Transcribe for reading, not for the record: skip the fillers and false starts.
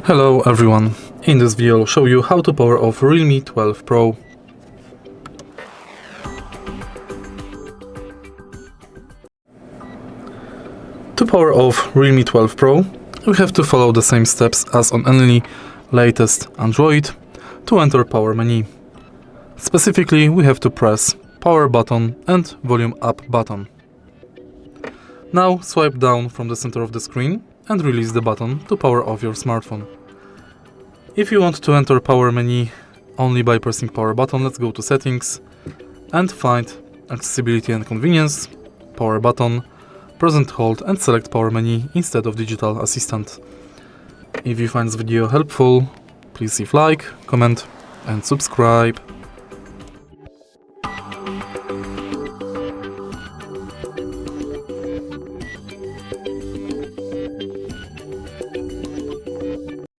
Hello everyone, in this video I'll show you how to power off Realme 12 Pro. To power off Realme 12 Pro, we have to follow the same steps as on any latest Android to enter power menu. Specifically, we have to press power button and volume up button. Now swipe down from the center of the screen and release the button to power off your smartphone. If you want to enter power menu only by pressing power button, let's go to settings and find accessibility and convenience, power button, press and hold and select power menu instead of digital assistant. If you find this video helpful, please leave like, comment and subscribe.